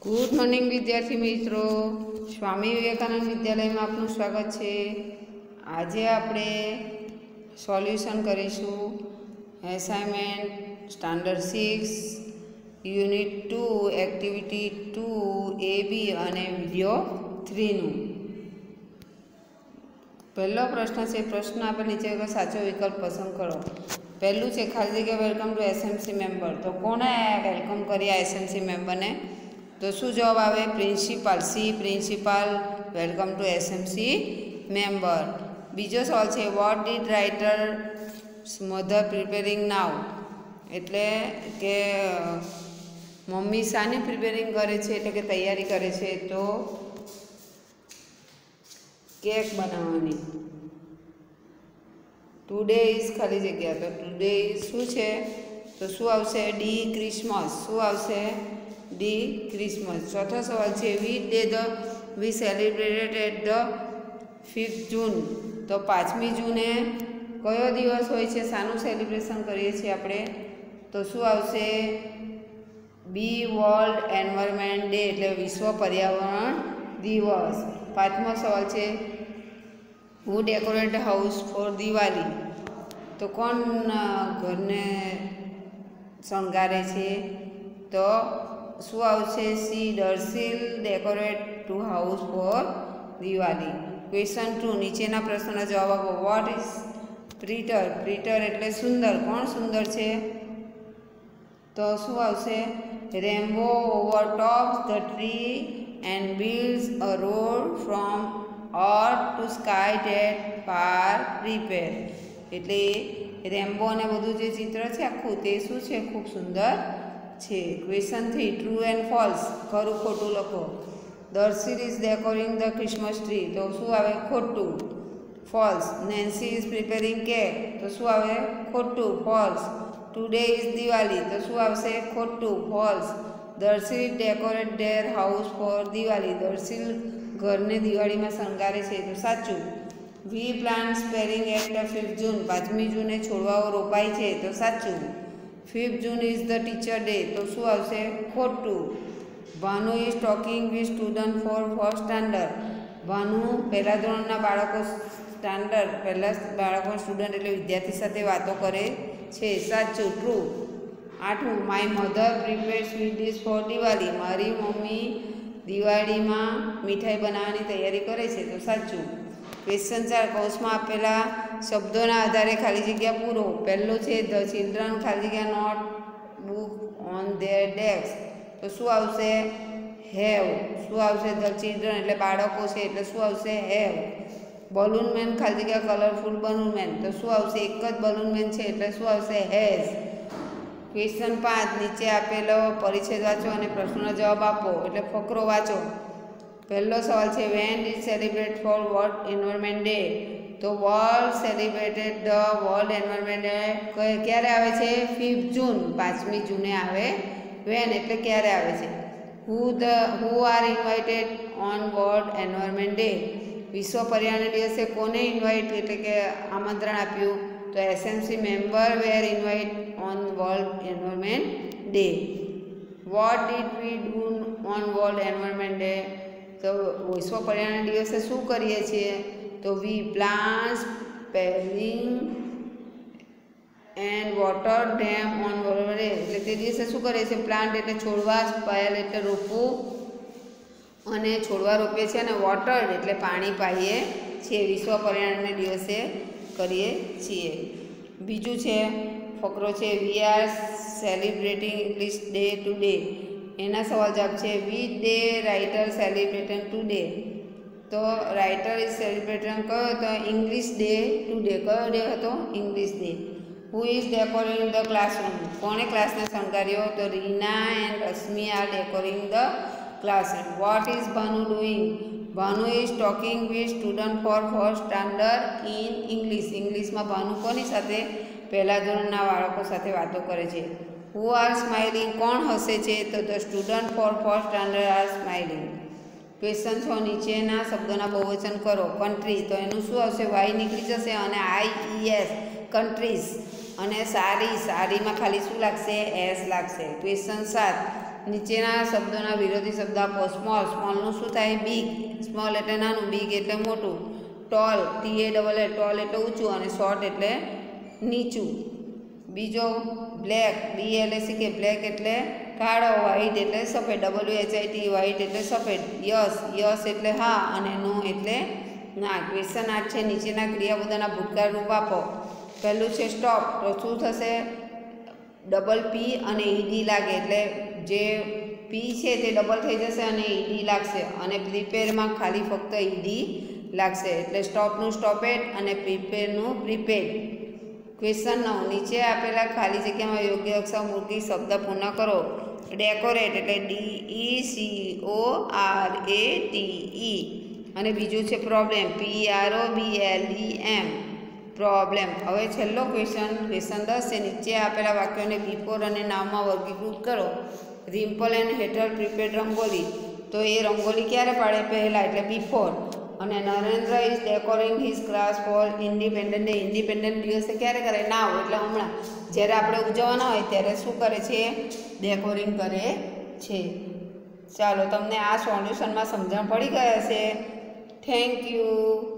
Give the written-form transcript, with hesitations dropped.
Good morning विद्यार्थी मित्रों, स्वामी विवेकानंद विद्यालय में आपનું स्वागत है। आज આપણે સોલ્યુશન કરીશું assignment standard 6 unit 2 activity 2 AB અને વિડિયો 3 નું। પહેલો પ્રશ્ન છે, પ્રશ્ન આપે નીચે સાચો વિકલ્પ પસંદ કરો। પહેલું છે ખાલી જગ્યા વેલકમ ટુ એસએમસી મેમ્બર, તો કોણે વેલકમ કર્યા એસએમસી મેમ્બરને? तो शू जवाब आवे? Principal. C principal welcome to SMC member. बीजो सवाल है, what did writer mother preparing now, एटले के मम्मी शानी प्रिपेरिंग करे छे, एटले के तैयारी करे छे? तो केक बनावानी। टुडे इज खाली जग्या, तो टुडे इज शू छे? तो शू आवशे? The Christmas. शू आवशे? The Christmas. चौथा सवाल है, वी सेलिब्रेटेड द 5th जून, तो 5મી जूने कयो दिवस होय छे, सानु सेलिब्रेशन करीए छीए आपणे? तो शुं आवशे? बी वर्ल्ड एनवायरमेंट डे, एटले विश्व पर्यावरण दिवस। 5मो सवाल है, who decorate house for Diwali, तो कोण घरने शणगारे छे? तो शू आवशे? C Darshil decorate to house for Diwali. Question 2, नीचेना प्रश्नों जवाब आपो। What is प्रीटर? प्रीटर एटले सुंदर, कोण सुंदर छे? तो शू आवशे? Rambo overtops the tree and builds a road from earth to sky that far prepare, एटले रेम्बो ने बधुं जे चित्र छे आखुं ते शुं छे? खूब सुंदर छे। क्वेश्चन 3, ट्रू एंड फॉल्स, खरू खोटू लखो। Darshil is decorating the Christmas tree, तो शू आवे? खोटू, false. Nancy is preparing cake, तो शू आवे? खोटू, फॉल्स। टुडे इज दिवाली, तो शू आवशे? खोटू, false. Darshil decorate their house for Diwali, Darshil घरने दिवाળી में शणगारे छे, तो साचू। We plant sapling at the 5th June, 5મી જૂને છોડવાઓ રોપાય છે, તો સાચું। 5th June is the teacher day, तो शू आवशे? खोटू। Bhanu is talking with student for 1st standard, Bhanu पहला धोरणना बाळको स्टैंडर्ड पहला बाळको स्टूडेंट एटले विद्यार्थी साथे वातो करे छे, साचू, ट्रू। 8मु, my mother prepare sweet dish for Diwali, मारी मम्मी दिवाળી में मिठाई बनावવાની तैयारी करे छे, तो साचू। क्वेश्चन 4, कौंस में आपेला शब्दों आधारे खाली जग्या पूरो। पहलो है, द चिल्ड्रन खाली जग्या notebook on their desk, तो शू आवशे? हेव। शू आवशे? द चिल्ड्रन एटले बाळको छे, एटले शू आवशे? हेव। बलून मैन खाली जग्या कलरफुल बलून मैन, तो शू आवशे? एक ज बलून मैन छे, एटले शू आवशे? हेज। क्वेश्चन 5, नीचे आपेलो परिच्छेद वाँचो और प्रश्नों जवाब आपो, एटले फकरो वाँचो। पहलो सवाल है, when did celebrate for world environment day, तो world celebrated the world environment day क्यारे आवे छे? 5th जून, 5મી જૂને आवे। व्हेन एटले क्यारे आवे छे? Who are invited on world environment day, विश्व पर्यावरण दिवसे कोने इन्वाइट एटले के आमंत्रण आप्युं? तो SMC member were invite on world environment day. What did we do on world environment day, तो विश्व पर्यावरण दिवसे शू करीए छीए? तो we plant sapling and water them on world day, एटले ते दिवसे शू करीए छीए? प्लांट एटले छोड़वा, स्पेल एटले रोपवू अने छोड़वा रोपीए छीए अने वॉटर एटले पाणी पाईए छीए, विश्व पर्यावरण दिवसे करीए छीए। बीजू है फकरो है, we are celebrating English day today, एना सवाल जवाब है, which day writer celebrating today, तो राइटर इज सेलिब्रेटिंग कयो? तो इंग्लिश डे टुडे। कयो डे हतो? English day. Who is decorating the classroom, कोणे क्लास ने शणगार्यो? तो Reena and Rashmi are decorating the classroom. What is Bhanu doing? Bhanu is talking with student for 1st standard in English, English में भानु कोनी साथे? पहला धोरणना बाळको साथे वातो करे छे। हू आर स्माइलिंग, कोण हसे छे? तो the student for 1st standard are smiling. Question 6, नीचेना शब्दोना बहुवचन करो। कंट्री, तो एनु शुं आवशे? वाई निकली जशे अने IES कंट्रीज। અને સારી, સારીમાં ખાલી શું લાગશે? એસ લાગશે। ક્વેશ્ચન 7, નીચેના શબ્દોના વિરોધી શબ્દ આપો. સ્મોલ, સ્મોલનું શું થાય? બિગ. સ્મોલ એટલે નાનું, બિગ એટલે મોટું. ટોલ, TALL, ટોલ એટલે ઊંચું અને શોર્ટ એટલે નીચું. બીજો બ્લેક, BLACK, બ્લેક એટલે કાળો, વ્હાઇટ એટલે સફેદ, WHIT, વ્હાઇટ એટલે સફેદ. યસ, યસ એટલે હા અને નો એટલે ના. ક્વેશ્ચન 8 છે. નીચેના ક્રિયાપદોના ભૂતકાળ રૂપ આપો. પહેલું છે સ્ટોપ, તો શું થશે? ડબલ P અને ED લાગે એટલે જે P છે તે ડબલ થઈ જશે અને ED લાગશે. અને પ્રિપેરમાં ખાલી ફક્ત ED લાગશે એટલે સ્ટોપનું સ્ટોપેડ અને પ્રિપેરનું પ્રિપેડ. ક્વેશ્ચન 9, નીચે આપેલા ખાલી જગ્યામાં યોગ્ય અક્ષર મૂકી શબ્દ પૂર્ણ કરો. ડેકોરેટ એટલે DECORATE. અને બીજું છે પ્રોબ્લેમ, PROBLEM, પ્રોબ્લેમ. હવે છેલ્લો ક્વેશ્ચન 10 છે. નીચે આપેલા વાક્યોને બિફોર અને નાવમાં વર્ગીકૃત કરો. રિમ્પલ એન્ડ હેઠળ પ્રિપેડ રંગોલી, તો એ રંગોલી ક્યારે પાડે? પહેલાં એટલે બિફોર. અને Narendra is decorating his class for independent day, independent દિવસે ક્યારે કરે? નાવ એટલે હમણાં. જ્યારે આપણે ઉજવવાના હોય ત્યારે શું કરે છે? ડેકોરિંગ કરે છે. ચાલો, તમને આ સોલ્યુશનમાં સમજણ પડી ગયા હશે. Thank you.